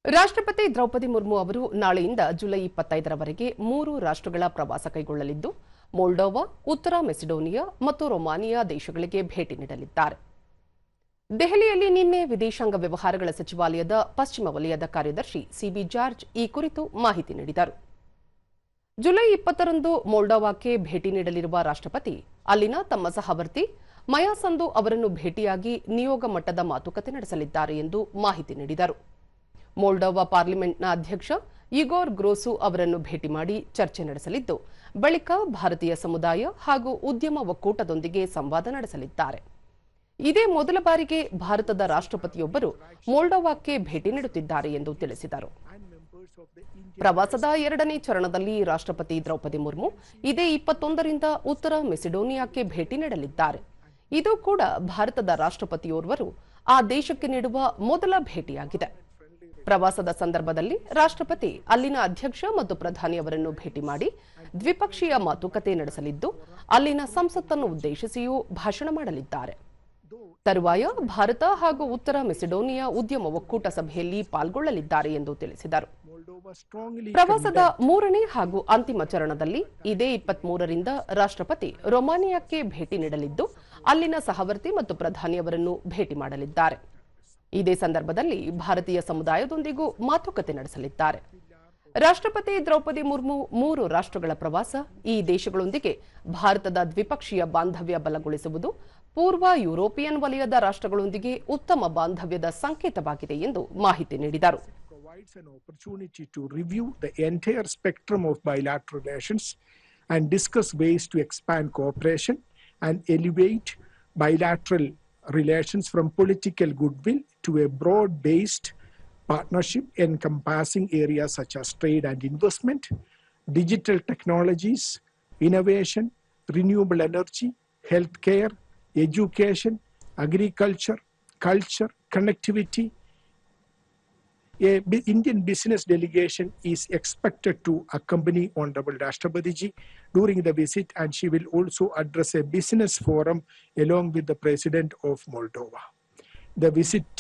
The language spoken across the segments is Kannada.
ರಾಷ್ಟ್ರಪತಿ ದ್ರೌಪದಿ ಮುರ್ಮು ಅವರು ನಾಳೆಯಿಂದ ಜುಲೈ 25ರವರೆಗೆ 3 ರಾಷ್ಟ್ರಗಳ ಪ್ರವಾಸ ಕೈಗೊಳ್ಳಲಿದ್ದು ಮೊಲ್ಡೋವಾ, ಉತ್ತರ ಮೆಸಿಡೋನಿಯಾ ಮತ್ತು ರೊಮಾನಿಯಾ ದೇಶಗಳಿಗೆ ಭೇಟಿ ನೀಡಲಿದ್ದಾರೆ. ದೆಹಲಿಯಲ್ಲಿ ನಿನ್ನೆ ವಿದೇಶಾಂಗ ವ್ಯವಹಾರಗಳ ಸಚಿವಾಲಯದ ಪಶ್ಚಿಮ ವಲಯದ ಕಾರ್ಯದರ್ಶಿ ಸಿಬಿ ಜಾರ್ಜ್ ಈ ಕುರಿತು ಮಾಹಿತಿ ನೀಡಿದರು. ಜುಲೈ 20ರಂದು ಮೊಲ್ಡೋವಾಕ್ಕೆ ಭೇಟಿ ನೀಡಲಿರುವ ರಾಷ್ಟ್ರಪತಿ ಅಲ್ಲಿನ ತಮ್ಮ ಸಹವರ್ತಿ ಮಯಾ ಸಂದು ಅವರನ್ನು ಭೇಟಿಯಾಗಿ ನಿಯೋಗ ಮಟ್ಟದ ಮಾತುಕತೆ ನಡೆಸಲಿದ್ದಾರೆ ಎಂದು ಮಾಹಿತಿ ನೀಡಿದರು. ಮೊಲ್ಡೋವಾ ಪಾರ್ಲಿಮೆಂಟ್ನ ಅಧ್ಯಕ್ಷ ಇಗೋರ್ ಗ್ರೋಸು ಅವರನ್ನು ಭೇಟಿ ಮಾಡಿ ಚರ್ಚೆ ನಡೆಸಲಿದ್ದು, ಬಳಿಕ ಭಾರತೀಯ ಸಮುದಾಯ ಹಾಗೂ ಉದ್ಯಮ ಒಕ್ಕೂಟದೊಂದಿಗೆ ಸಂವಾದ ನಡೆಸಲಿದ್ದಾರೆ. ಇದೇ ಮೊದಲ ಬಾರಿಗೆ ಭಾರತದ ರಾಷ್ಟ್ರಪತಿಯೊಬ್ಬರು ಮೊಲ್ಡೋವಾಕ್ಕೆ ಭೇಟಿ ನೀಡುತ್ತಿದ್ದಾರೆ ಎಂದು ತಿಳಿಸಿದರು. ಪ್ರವಾಸದ 2ನೇ ಚರಣದಲ್ಲಿ ರಾಷ್ಟ್ರಪತಿ ದ್ರೌಪದಿ ಮುರ್ಮು ಇದೇ 21ರಿಂದ ಉತ್ತರ ಮೆಸಿಡೋನಿಯಾಕ್ಕೆ ಭೇಟಿ ನೀಡಲಿದ್ದಾರೆ. ಇದು ಕೂಡ ಭಾರತದ ರಾಷ್ಟ್ರಪತಿಯೋರ್ವರು ಆ ದೇಶಕ್ಕೆ ನೀಡುವ ಮೊದಲ ಭೇಟಿಯಾಗಿದೆ. ಪ್ರವಾಸದ ಸಂದರ್ಭದಲ್ಲಿ ರಾಷ್ಟ್ರಪತಿ ಅಲ್ಲಿನ ಅಧ್ಯಕ್ಷ ಮತ್ತು ಪ್ರಧಾನಿಯವರನ್ನು ಭೇಟಿ ಮಾಡಿ ದ್ವಿಪಕ್ಷೀಯ ಮಾತುಕತೆ ನಡೆಸಲಿದ್ದು, ಅಲ್ಲಿನ ಸಂಸತ್ತನ್ನು ಉದ್ದೇಶಿಸಿಯೂ ಭಾಷಣ ಮಾಡಲಿದ್ದಾರೆ. ತರುವಾಯ ಭಾರತ ಹಾಗೂ ಉತ್ತರ ಮೆಸಿಡೋನಿಯಾ ಉದ್ಯಮ ಒಕ್ಕೂಟ ಸಭೆಯಲ್ಲಿ ಪಾಲ್ಗೊಳ್ಳಲಿದ್ದಾರೆ ಎಂದು ತಿಳಿಸಿದರು. ಪ್ರವಾಸದ 3ನೇ ಹಾಗೂ ಅಂತಿಮ ಚರಣದಲ್ಲಿ ಇದೇ 23ರಿಂದ ರಾಷ್ಟ್ರಪತಿ ರೊಮಾನಿಯಾಕ್ಕೆ ಭೇಟಿ ನೀಡಲಿದ್ದು, ಅಲ್ಲಿನ ಸಹವರ್ತಿ ಮತ್ತು ಪ್ರಧಾನಿಯವರನ್ನು ಭೇಟಿ ಮಾಡಲಿದ್ದಾರೆ. ಇದೇ ಸಂದರ್ಭದಲ್ಲಿ ಭಾರತೀಯ ಸಮುದಾಯದೊಂದಿಗೂ ಮಾತುಕತೆ ನಡೆಸಲಿದ್ದಾರೆ. ರಾಷ್ಟ್ರಪತಿ ದ್ರೌಪದಿ ಮುರ್ಮು 3 ರಾಷ್ಟ್ರಗಳ ಪ್ರವಾಸ ಈ ದೇಶಗಳೊಂದಿಗೆ ಭಾರತದ ದ್ವಿಪಕ್ಷೀಯ ಬಾಂಧವ್ಯ ಬಲಗೊಳಿಸುವುದು ಪೂರ್ವ ಯುರೋಪಿಯನ್ ವಲಯದ ರಾಷ್ಟ್ರಗಳೊಂದಿಗೆ ಉತ್ತಮ ಬಾಂಧವ್ಯದ ಸಂಕೇತವಾಗಿದೆ ಎಂದು ಮಾಹಿತಿ ನೀಡಿದರು. Provides an opportunity to review the entire spectrum of bilateral relations and discuss ways to expand cooperation and elevate bilateral relations from political goodwill to a broad-based partnership encompassing areas such as trade and investment, digital technologies, innovation, renewable energy, healthcare, education, agriculture, culture, connectivity. An Indian business delegation is expected to accompany Honorable Rashtrapati Ji during the visit, and she will also address a business forum along with the President of Moldova. The visit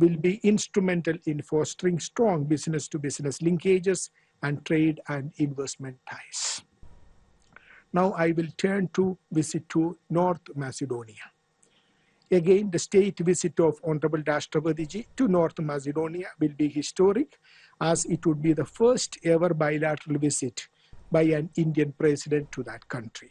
will be instrumental in fostering strong business-to-business linkages and trade and investment ties. Now I will turn to visit to North Macedonia. Again, the state visit of Honorable Rashtrapati Ji to North Macedonia will be historic, as it would be the first ever bilateral visit by an Indian president to that country.